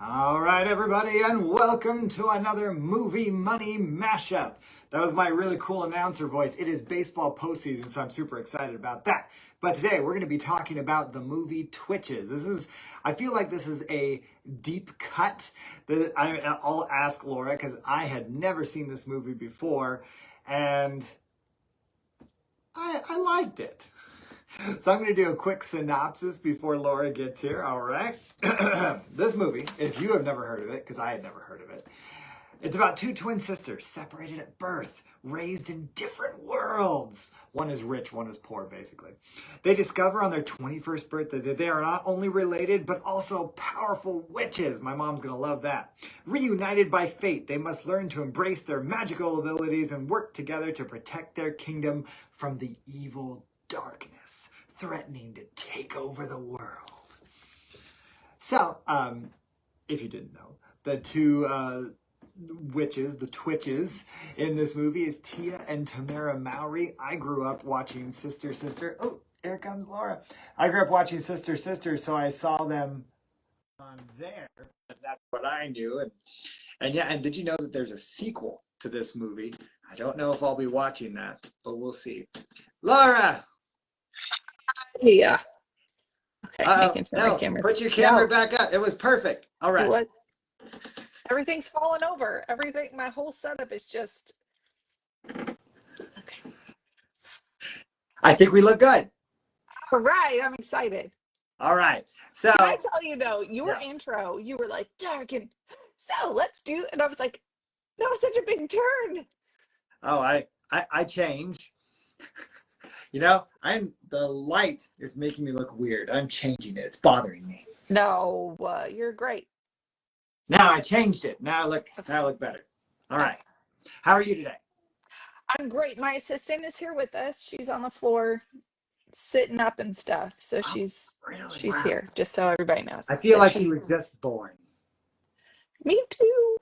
All right, everybody, and welcome to another Movie-Money Mashup. That was my really cool announcer voice. It is baseball postseason, so I'm super excited about that. But today, we're going to be talking about the movie Twitches. I feel like this is a deep cut. I'll ask Laura, because I had never seen this movie before, and I liked it. So I'm going to do a quick synopsis before Laura gets here. All right. This movie, if you have never heard of it, because I had never heard of it, it's about two twin sisters separated at birth, raised in different worlds. One is rich, one is poor, basically. They discover on their 21st birthday that they are not only related, but also powerful witches. My mom's going to love that. Reunited by fate, they must learn to embrace their magical abilities and work together to protect their kingdom from the evil darkness threatening to take over the world. So, if you didn't know, the two witches, the Twitches in this movie is Tia and Tamara Mowry. I grew up watching Sister Sister. Oh, here comes Laura. I grew up watching Sister Sister, so I saw them on there. That's what I knew. And yeah, and did you know that there's a sequel to this movie? I don't know if I'll be watching that, but we'll see. Laura! Yeah. Okay, making sure my No, camera's... put your camera back up. It was perfect. All right. What? Everything's falling over. Everything, my whole setup is just... Okay. I think we look good. All right, I'm excited. All right. So can I tell you though, your intro, you were like, dark and so let's do, and I was like, that was such a big turn. Oh, I change. You know, the light is making me look weird. I'm changing it. It's bothering me. No, you're great. Now I changed it. Now I look better. All right. How are you today? I'm great. My assistant is here with us. She's on the floor sitting up and stuff. So she's here, just so everybody knows. I feel like she was just born. Me too.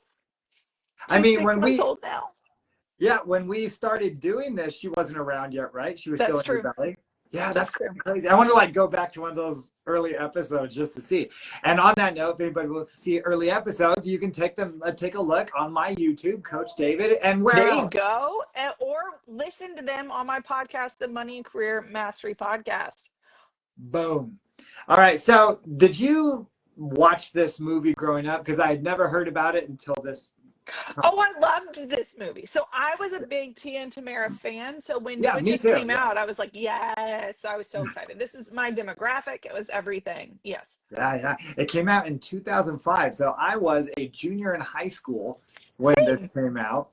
I mean, when 6 months old now. Yeah, when we started doing this, she wasn't around yet, right? She was still in your belly. Yeah, that's crazy. I want to go back to one of those early episodes just to see. And on that note, if anybody wants to see early episodes, you can take a look on my YouTube, Coach David, and there you go. Or listen to them on my podcast, the Money and Career Mastery Podcast. Boom. All right. So did you watch this movie growing up? Because I had never heard about it until this. Oh, I loved this movie. So I was a big Tia and Tamara fan. So when Twitches came out, I was like, yes, I was so excited. This was my demographic. It was everything. Yes. Yeah. It came out in 2005. So I was a junior in high school when this came out.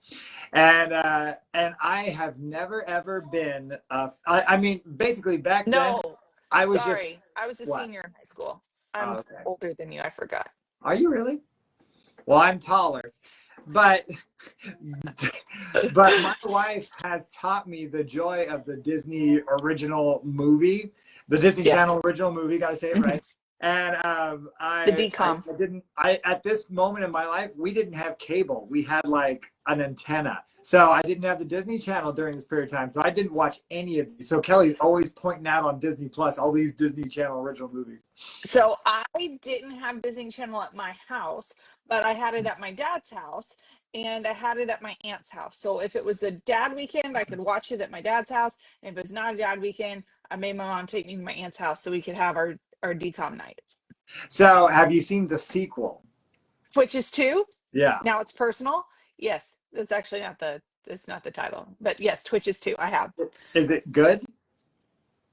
And I have never, ever been, I mean, basically back then. I was I was a senior in high school. I'm older than you. I forgot. Are you really? Well, I'm taller. But my wife has taught me the joy of the Disney original movie, the Disney Channel original movie. Got to say it right. And the DCOM. At this moment in my life, we didn't have cable. We had like an antenna. So I didn't have the Disney Channel during this period of time. So I didn't watch any of these. So Kelly's always pointing out on Disney Plus all these Disney Channel original movies. So I didn't have Disney Channel at my house, but I had it at my dad's house and I had it at my aunt's house. So if it was a dad weekend, I could watch it at my dad's house. And if it's not a dad weekend, I made my mom take me to my aunt's house so we could have our DCOM night. So have you seen the sequel? Twitches 2? Yeah. Now It's Personal? Yes. It's actually not the title, but yes, Twitches 2. I have. Is it good?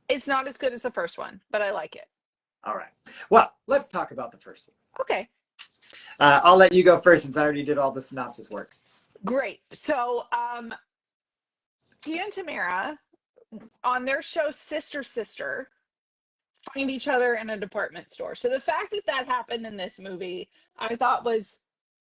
It's not as good as the first one, but I like it. All right. Well, let's talk about the first one. Okay. I'll let you go first since I already did all the synopsis work. Great. So, Tia and Tamara on their show Sister Sister find each other in a department store. So the fact that happened in this movie, I thought was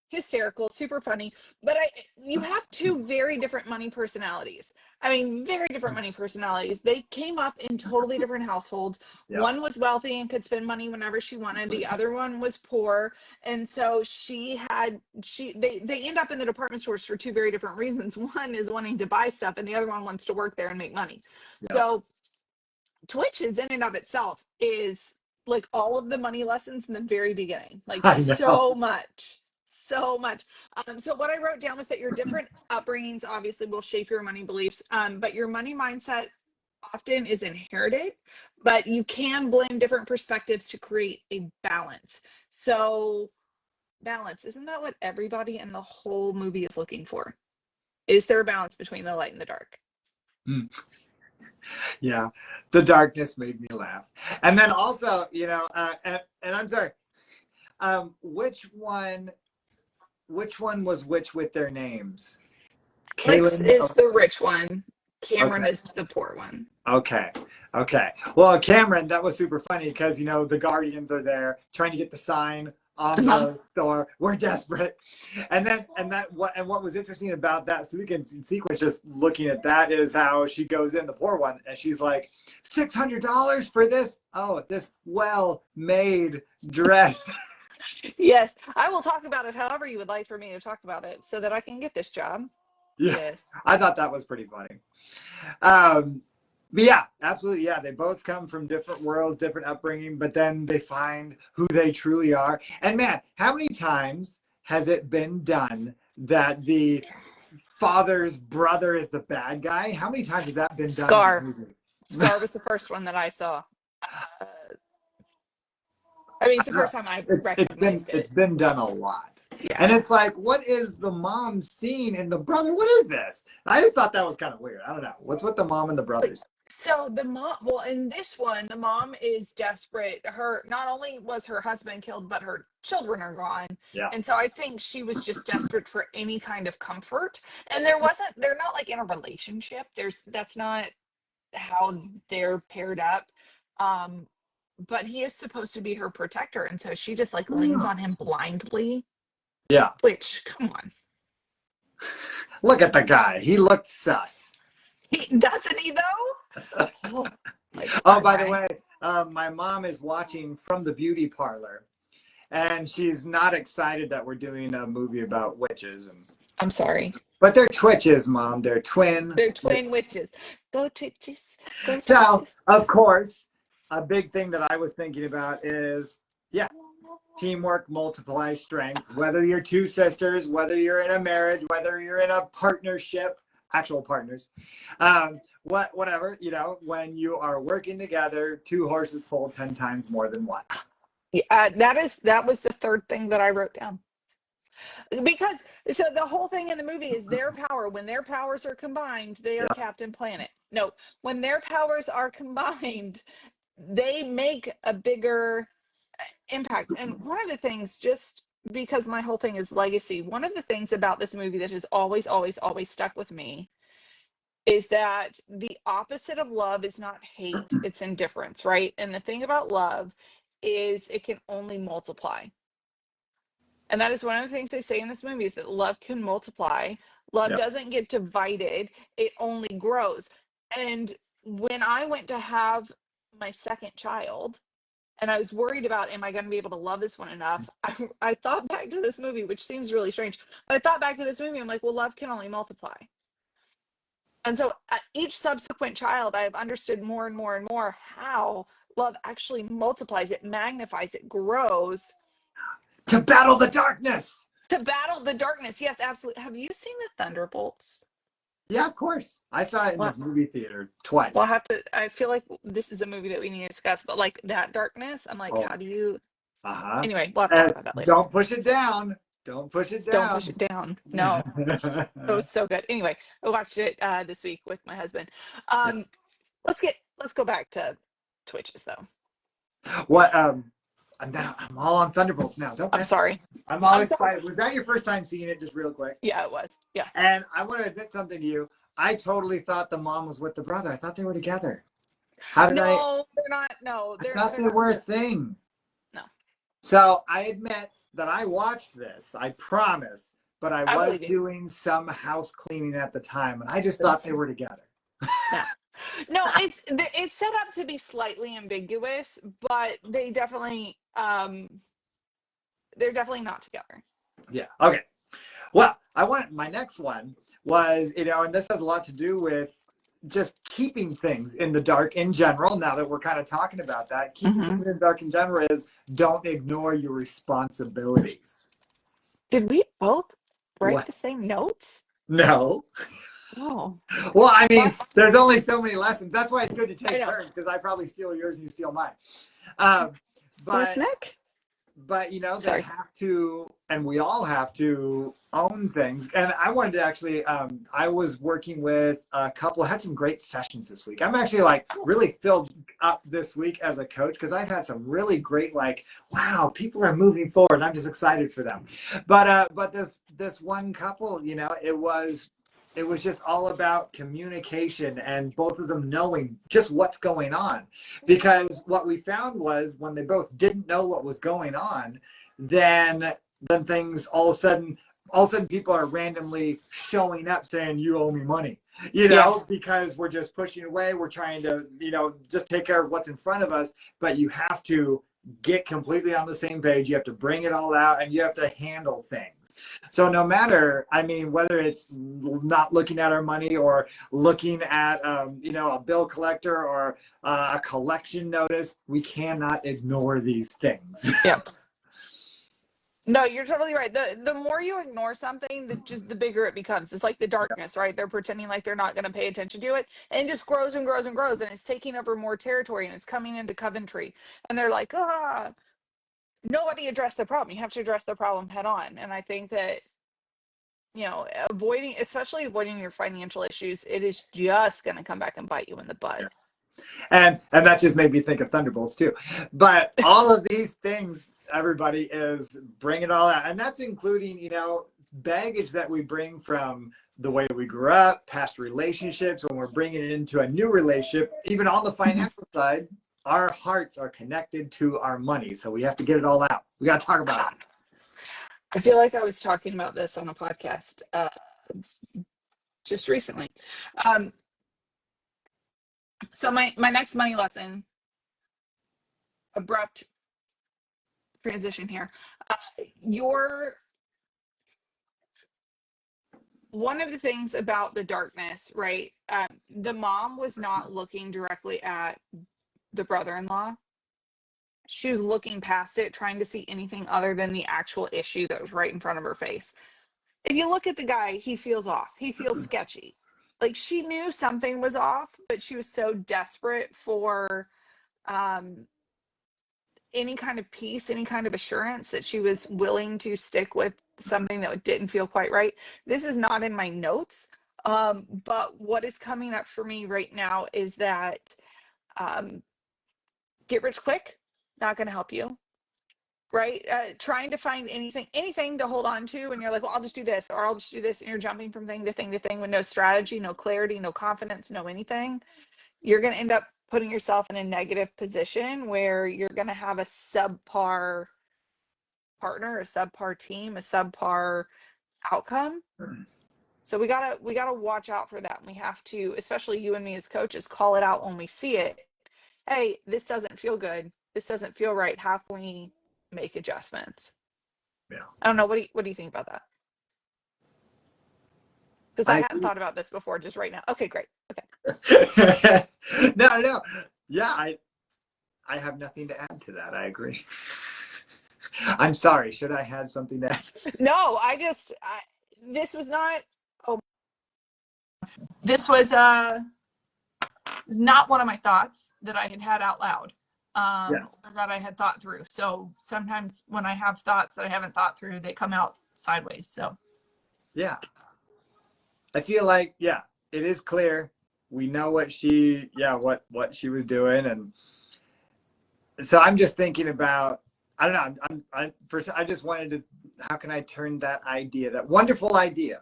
hysterical, super funny, but you have two very different money personalities. I mean, very different money personalities. They came up in totally different households. Yep. One was wealthy and could spend money whenever she wanted. The other one was poor. And so they end up in the department stores for two very different reasons. One is wanting to buy stuff and the other one wants to work there and make money. Yep. So Twitches in and of itself is like all of the money lessons in the very beginning, like I know. so much. So what I wrote down was that your different upbringings obviously will shape your money beliefs, but your money mindset often is inherited, but you can blend different perspectives to create a balance. So balance, isn't that what everybody in the whole movie is looking for? Is there a balance between the light and the dark? Mm. Yeah, the darkness made me laugh. And then also, and I'm sorry, which one was which with their names? Alex Kaylin? is the rich one. Cameron Okay. is the poor one. Okay. Okay. Well, Cameron, that was super funny because, the Guardians are there trying to get the sign on Uh-huh. the store. We're desperate. And what was interesting about that sequence, just looking at that, is how she goes in, the poor one, and she's like, $600 for this? Oh, this well-made dress. Yes, I will talk about it however you would like for me to talk about it so that I can get this job. Yeah. Yes. I thought that was pretty funny. Um, but yeah, absolutely. Yeah, they both come from different worlds, different upbringing, but then they find who they truly are. And man, how many times has it been done that the father's brother is the bad guy? How many times has that been done in the Scar. movie? Scar was the first one that I saw. Uh, I mean, it's the first time I recognized It's it. been done a lot. Yeah. And it's like, what is the mom scene in the brother? What is this? I just thought that was kind of weird. I don't know. What's with the mom and the brothers? So the mom, well, in this one, the mom is desperate. Her, not only was her husband killed, but her children are gone. Yeah. And so I think she was just desperate for any kind of comfort. And they're not like in a relationship. That's not how they're paired up. Um, but he is supposed to be her protector. And so she just like leans on him blindly, Yeah. which, come on. Look at the guy. He looked sus. Doesn't he though? Oh, like, Oh, by the way, my mom is watching from the beauty parlor, and she's not excited that we're doing a movie about witches. I'm sorry. But they're twitches, Mom. They're twin. They're twin witches. Go twitches. Go So, twitches. of course, a big thing that I was thinking about is, yeah, teamwork multiplies strength. Whether you're two sisters, whether you're in a marriage, whether you're in a partnership, actual partners, whatever, when you are working together, two horses pull 10 times more than one. Yeah, that was the third thing that I wrote down. Because so the whole thing in the movie is their power. When their powers are combined, they are Yeah. Captain Planet. No, when their powers are combined, they make a bigger impact. And one of the things, just because my whole thing is legacy, one of the things about this movie that has always, always, always stuck with me is that the opposite of love is not hate, it's indifference, right? And the thing about love is it can only multiply. And that is one of the things they say in this movie, is that love can multiply. Love Yeah. doesn't get divided, it only grows. And when I went to have my second child, and I was worried about, am I going to be able to love this one enough? I thought back to this movie, which seems really strange. But I thought back to this movie, I'm like, well, love can only multiply. And so each subsequent child, I've understood more and more and more how love actually multiplies, it magnifies, it grows. To battle the darkness. To battle the darkness. Yes, absolutely. Have you seen the Thunderbolts? Yeah, of course. I saw it in the movie theater twice. Well, I feel like this is a movie that we need to discuss, but like that darkness, I'm like, how do you? Uh-huh. Anyway, we'll have to talk about that later. Don't push it down. Don't push it down. Don't push it down. No, it was so good. Anyway, I watched it this week with my husband. Let's go back to Twitches though. What? I'm all on Thunderbolts now. I'm sorry. I'm all excited. Sorry. Was that your first time seeing it? Just real quick. Yeah, it was. Yeah. And I want to admit something to you. I totally thought the mom was with the brother. I thought they were together. They're not. No, I thought they were a thing. No. So I admit that I watched this. I promise. But I was doing some house cleaning at the time, and I just thought they were together. No, it's set up to be slightly ambiguous, but they're definitely not together. Yeah. Okay. Well, my next one was, and this has a lot to do with just keeping things in the dark in general, now that we're kind of talking about that, keeping things in the dark in general is don't ignore your responsibilities. Did we both write What? the same notes? No. Oh. Well, I mean, there's only so many lessons. That's why it's good to I take know. turns, because I probably steal yours and you steal mine. But Yes, Nick? but they Sorry. have to, and we all have to own things. And I wanted to actually, I was working with a couple, had some great sessions this week. I'm actually like really filled up this week as a coach, because I've had some really great, like, wow, people are moving forward. I'm just excited for them. But this one couple, it was just all about communication and both of them knowing just what's going on. Because what we found was when they both didn't know what was going on, then things all of a sudden people are randomly showing up saying, you owe me money, because we're just pushing away. We're trying to, just take care of what's in front of us. But you have to get completely on the same page. You have to bring it all out and you have to handle things. So no matter, whether it's not looking at our money or looking at, a bill collector or a collection notice, we cannot ignore these things. Yeah. No, you're totally right. The more you ignore something, the bigger it becomes. It's like the darkness, right? They're pretending like they're not going to pay attention to it, and it just grows and grows and grows, and it's taking over more territory, and it's coming into Coventry, and they're like, nobody addressed the problem. You have to address the problem head on. And I think that, especially avoiding your financial issues, it is just going to come back and bite you in the butt. And that just made me think of Thunderbolts too. But all of these things, everybody, is bring it all out. And that's including, baggage that we bring from the way we grew up, past relationships, when we're bringing it into a new relationship, even on the financial side. Our hearts are connected to our money. So we have to get it all out. We got to talk about it. I feel like I was talking about this on a podcast just recently. So my next money lesson, abrupt transition here. One of the things about the darkness, right? The mom was not looking directly at the brother-in-law. She was looking past it, trying to see anything other than the actual issue that was right in front of her face. If you look at the guy, he feels off. He feels sketchy. Like, she knew something was off, but she was so desperate for any kind of peace, any kind of assurance, that she was willing to stick with something that didn't feel quite right. This is not in my notes, but what is coming up for me right now is that get rich quick, not going to help you, right? Trying to find anything to hold on to, and you're like, well, I'll just do this, or I'll just do this, and you're jumping from thing to thing to thing with no strategy, no clarity, no confidence, no anything. You're going to end up putting yourself in a negative position where you're going to have a subpar partner, a subpar team, a subpar outcome. So we gotta watch out for that. And we have to, especially you and me as coaches, call it out when we see it. Hey, this doesn't feel good. This doesn't feel right. How can we make adjustments? Yeah. I don't know. What do you think about that? Because I hadn't thought about this before, just right now. Okay, great. Okay. No. Yeah, I have nothing to add to that. I agree. I'm sorry. Should I have something to add? No, this was not. Oh, this was not one of my thoughts that I had out loud. Or that I had thought through. So sometimes when I have thoughts that I haven't thought through, they come out sideways. So yeah, I feel like it is clear. We know what she was doing, and so I'm just thinking about. I don't know. I just wanted to. How can I turn that wonderful idea,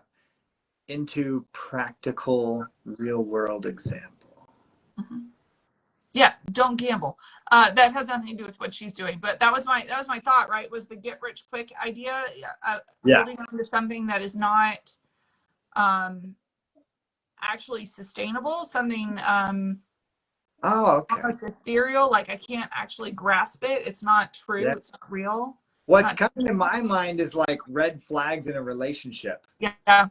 into practical, real world example? Mm-hmm. Yeah, don't gamble. That has nothing to do with what she's doing, but that was my thought. Right, was the get rich quick idea. Holding on to something that is not actually sustainable, something almost ethereal, like I can't actually grasp it. It's not true. Yeah. It's not real. What's coming to my mind is like red flags in a relationship. Yeah,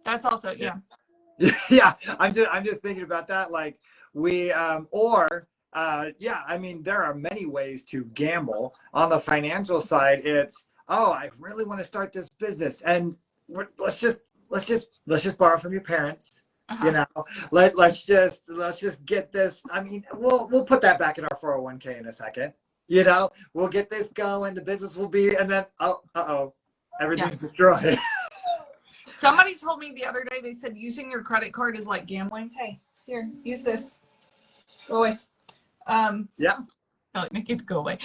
that's also Yeah, I'm just thinking about that. Like we yeah, I mean there are many ways to gamble. On the financial side, it's I really want to start this business, and let's just borrow from your parents. You Uh-huh. know, let's just get this. I mean, we'll put that back in our 401k in a second. You know, we'll get this going. The business will be, and then Yeah. everything's destroyed. Somebody told me the other day, they said using your credit card is like gambling. Hey, here, use this. Go away. Yeah. Oh, make it go away.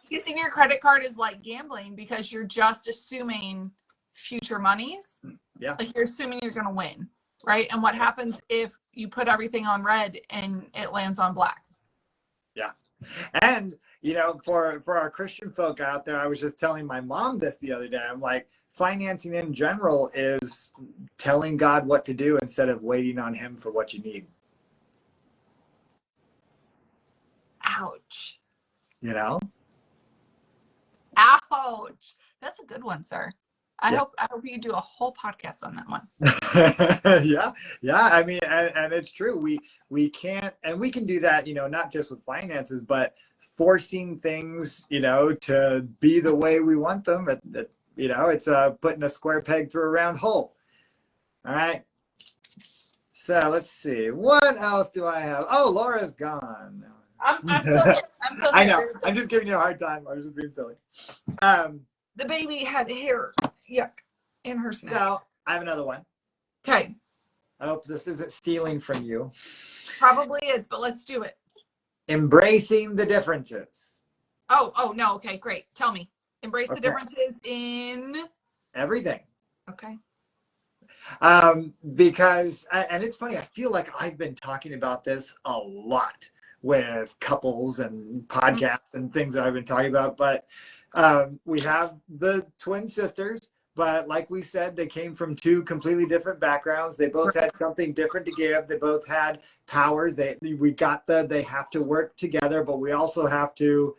Using your credit card is like gambling because you're just assuming future monies. Yeah. Like you're assuming you're going to win, right? And what happens if you put everything on red and it lands on black? Yeah. And, for our Christian folk out there, I was just telling my mom this the other day. I'm like, financing in general is telling God what to do instead of waiting on him for what you need. Ouch. You know? Ouch. That's a good one, sir. I Yeah. hope you do a whole podcast on that one. Yeah. I mean, and it's true. We can't, and we can do that, not just with finances, but forcing things, to be the way we want them. It's putting a square peg through a round hole. All right. So let's see. What else do I have? Oh, Laura's gone. I'm still here. I'm still here. I know. I'm just giving you a hard time. I was just being silly. The baby had hair, yuck, in her snack. So I have another one. Okay. I hope this isn't stealing from you. Probably is, but let's do it. Embracing the differences. Oh, no. Okay, great. Tell me. Embrace the Okay. differences in Everything. Okay. Because, and it's funny, I feel like I've been talking about this a lot with couples and podcasts and things that I've been talking about, but we have the twin sisters, but like we said, they came from two completely different backgrounds. They both had something different to give. They both had powers. They have to work together, but we also have to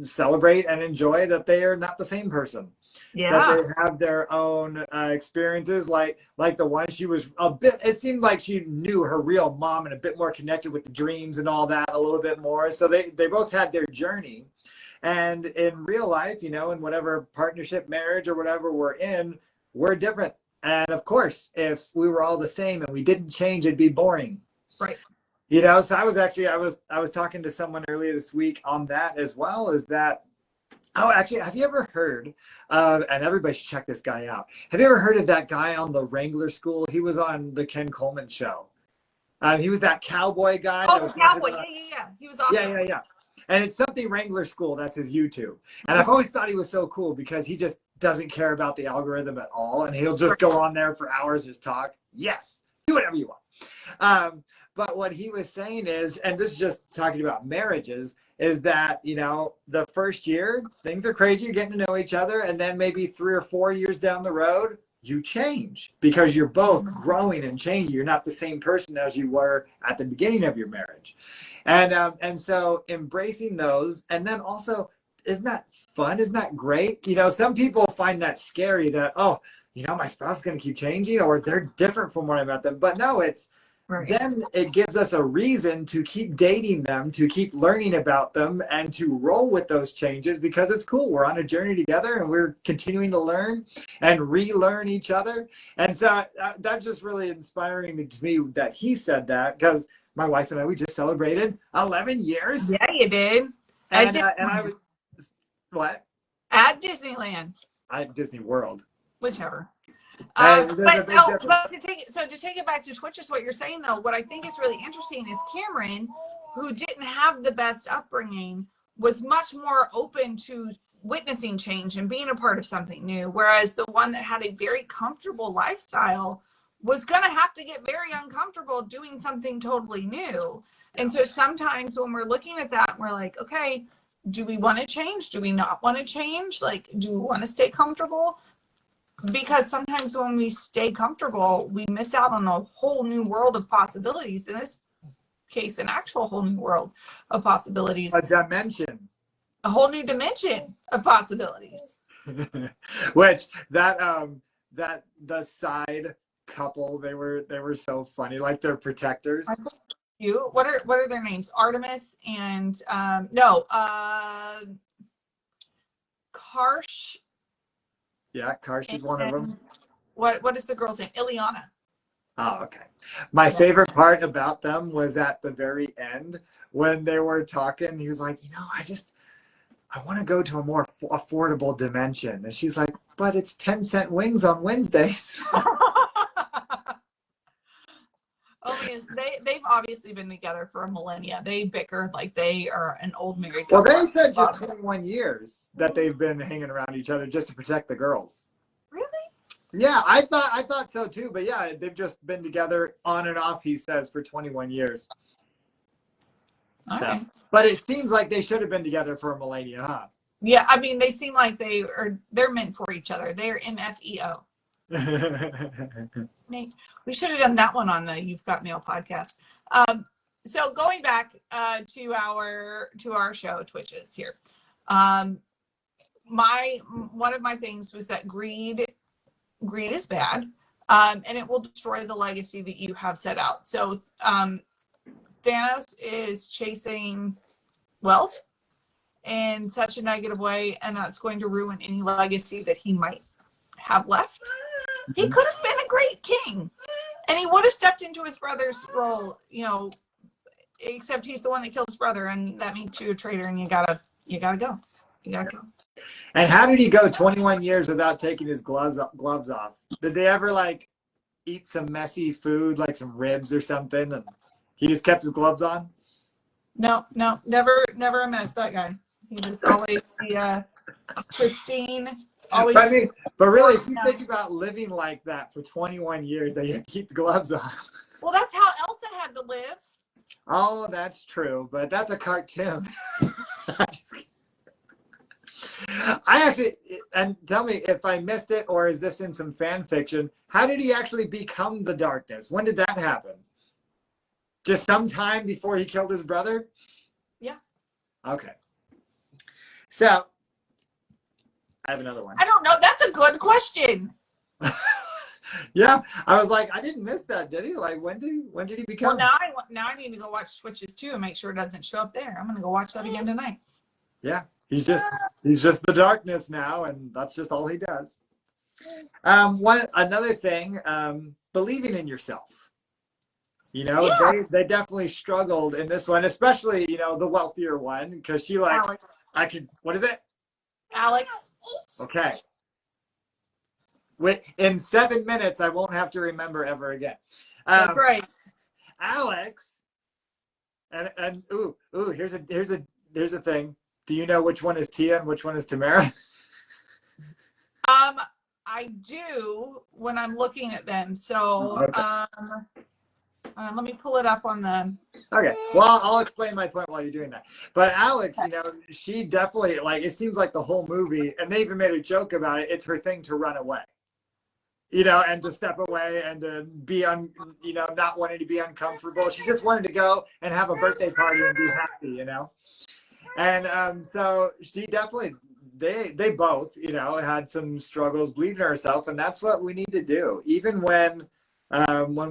celebrate and enjoy that they are not the same person. Yeah. That they have their own experiences. Like the one, she was a bit, it seemed like she knew her real mom and a bit more connected with the dreams and all that a little bit more. So they both had their journey. And in real life, in whatever partnership, marriage, or whatever we're in, we're different. And of course, if we were all the same and we didn't change, it'd be boring. Right. So I was talking to someone earlier this week on that as well, is that, actually, have you ever heard of, and everybody should check this guy out. Have you ever heard of that guy on the Wrangler School? He was on the Ken Coleman show. He was that cowboy guy. Oh, the cowboy. Yeah. He was awesome. Yeah. And it's something Wrangler School. That's his YouTube. And I've always thought he was so cool because he just doesn't care about the algorithm at all. And he'll just go on there for hours, just talk. Yes, do whatever you want. But what he was saying is, and this is just talking about marriages, is that, the first year, things are crazy. You're getting to know each other. And then maybe 3 or 4 years down the road, you change because you're both growing and changing. You're not the same person as you were at the beginning of your marriage. And so embracing those, and then also, isn't that fun? Isn't that great? Some people find that scary that, my spouse is going to keep changing, or they're different from when I met them. But no, then it gives us a reason to keep dating them, to keep learning about them, and to roll with those changes because it's cool. We're on a journey together and we're continuing to learn and relearn each other. And so that's just really inspiring to me that he said that, because my wife and I, we just celebrated 11 years. Yeah, you did. And I was, what? At Disneyland. At Disney World. Whichever. But to take it back to Twitch, is what you're saying though. What I think is really interesting is Cameron, who didn't have the best upbringing, was much more open to witnessing change and being a part of something new. Whereas the one that had a very comfortable lifestyle was going to have to get very uncomfortable doing something totally new. And so sometimes when we're looking at that, we're like, okay, do we want to change? Do we not want to change? Like, do we want to stay comfortable? Because sometimes when we stay comfortable, we miss out on a whole new world of possibilities. In this case, an actual whole new world of possibilities. A dimension. A whole new dimension of possibilities. Which that the side couple. They were so funny, like they're protectors. You what are their names? Artemis and no, Karsh. Yeah, Karsh is one of them. What is the girl's name? Ileana. Oh, okay. My favorite part about them was at the very end when they were talking. He was like, I want to go to a more affordable dimension. And she's like, but it's 10-cent wings on Wednesdays. Oh, yes. They've obviously been together for a millennia. They bicker like they are an old married couple. Well, they said just 21 years that they've been hanging around each other just to protect the girls. Really? Yeah, I thought so too. But yeah, they've just been together on and off, he says, for 21 years. Okay. So, but it seems like they should have been together for a millennia, huh? Yeah, I mean, they seem like they're meant for each other. They're MFEO. We should have done that one on the You've Got Mail podcast. So going back to our show Twitches here. One of my things was that greed is bad, and it will destroy the legacy that you have set out. So Thanos is chasing wealth in such a negative way, and that's going to ruin any legacy that he might have left. He could have been a great king, and he would have stepped into his brother's role, except he's the one that killed his brother, and that makes you a traitor, and you gotta go. And how did he go 21 years without taking his gloves off? Did they ever like eat some messy food, like some ribs or something, and he just kept his gloves on? No, never a mess, that guy. He was always the pristine. Always. But really, if you think about living like that for 21 years, that you have to keep the gloves on. Well, that's how Elsa had to live. Oh, that's true, but that's a cartoon. I actually, and tell me if I missed it, or is this in some fan fiction? How did he actually become the darkness? When did that happen? Just sometime before he killed his brother? Yeah. Okay. So, I have another one. I don't know. That's a good question. Yeah, I was like, I didn't miss that, did he? Like, when did he become? Well, now I need to go watch Switches too and make sure it doesn't show up there. I'm gonna go watch that again tonight. Yeah, he's just the darkness now, and that's just all he does. Another thing, believing in yourself. Yeah. They definitely struggled in this one, especially the wealthier one, because she like, Alex. What is it? Alex. Okay. In 7 minutes, I won't have to remember ever again. That's right. Alex, and here's a thing. Do you know which one is Tia and which one is Tamara? I do when I'm looking at them. So, okay. Let me pull it up on the. Okay. Well, I'll explain my point while you're doing that. But Alex, she definitely it seems like the whole movie, and they even made a joke about it. It's her thing to run away. And to step away and to be not wanting to be uncomfortable. She just wanted to go and have a birthday party and be happy, And so she definitely, they both, had some struggles believing in herself, and that's what we need to do. Even when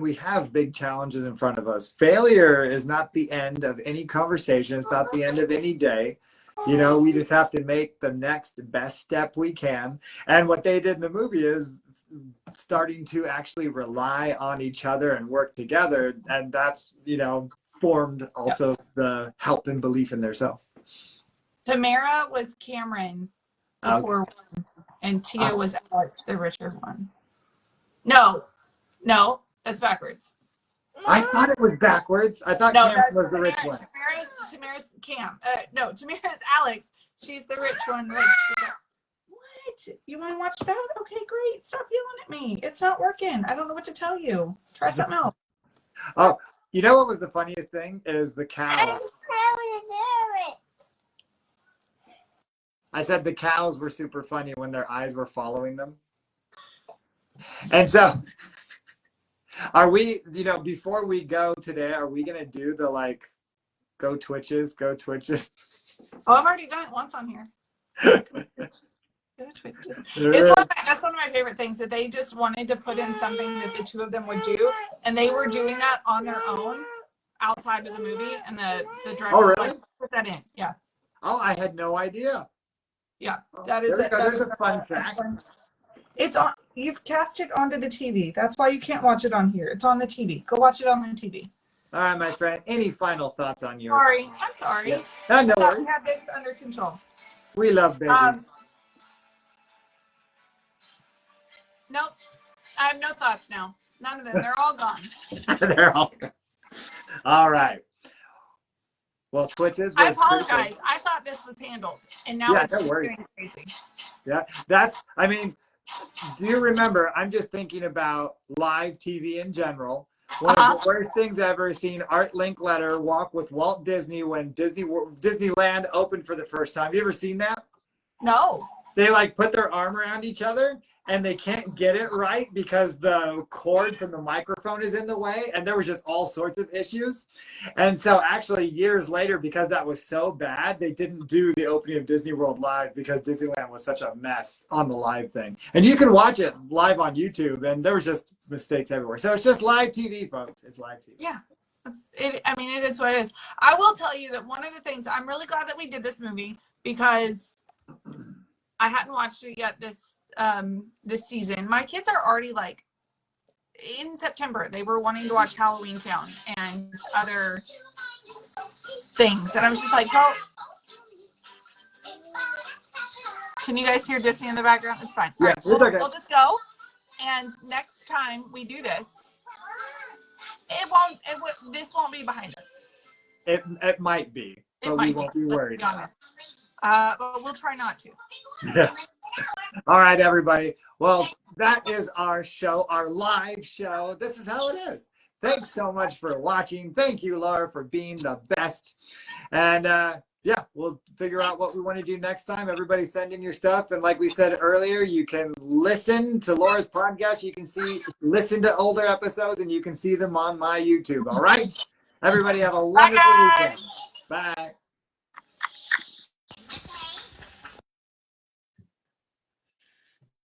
we have big challenges in front of us, failure is not the end of any conversation. It's not the end of any day. We just have to make the next best step we can. And what they did in the movie is starting to actually rely on each other and work together, and that's formed also the help and belief in themselves. Tamara was Cameron, the poor one, and Tia was Alex, the richer one. No, that's backwards. I thought it was backwards. I thought Cameron was the rich one. Tamara's Cam. No, Tamara's Alex. She's the rich one. What? You want to watch that? Okay, great. Stop yelling at me. It's not working. I don't know what to tell you. Try something else. Oh, what was the funniest thing is the cow. I said the cows were super funny when their eyes were following them. And so, are we, before we go today, are we going to do the go Twitches? Oh, I've already done it once on here. That's one of my favorite things, that they just wanted to put in something that the two of them would do, and they were doing that on their own outside of the movie, and the director was really? like, put that in. Yeah. Oh, I had no idea. Yeah. That is it. There's a fun fact. It's on. You've cast it onto the TV. That's why you can't watch it on here. It's on the TV. Go watch it on the TV. All right, my friend. Any final thoughts on yours? Sorry. I'm sorry. Yeah. No, no I thought worries. we had this under control. We love babies. Nope. I have no thoughts now. None of them. They're all gone. They're all right. Well, Twitters. I apologize. I thought this was handled, and now it's just getting crazy. Yeah, I mean, do you remember? I'm just thinking about live TV in general. One of the worst things I've ever seen, Art Linkletter walk with Walt Disney when Disneyland opened for the first time. You ever seen that? No. They like put their arm around each other and they can't get it right because the cord from the microphone is in the way, and there was just all sorts of issues. And so actually years later, because that was so bad, they didn't do the opening of Disney World live because Disneyland was such a mess on the live thing. And you can watch it live on YouTube, and there was just mistakes everywhere. So it's just live TV, folks. It's live TV. Yeah. I mean, it is what it is. I will tell you that one of the things, I'm really glad that we did this movie, because I hadn't watched it yet this season. My kids are already like, in September, they were wanting to watch Halloween Town and other things. And I was just like, go. Can you guys hear Disney in the background? It's fine. Yeah, All right, okay. we'll just go. And next time we do this, this won't be behind us. It might be, but we won't be worried. Let's be honest. But we'll try not to. Yeah. All right, everybody. Well, that is our show, our live show. This is how it is. Thanks so much for watching. Thank you, Laura, for being the best. And yeah, we'll figure out what we want to do next time. Everybody send in your stuff. And like we said earlier, you can listen to Laura's podcast. You can listen to older episodes, and you can see them on my YouTube. All right? Everybody have a wonderful weekend. Bye.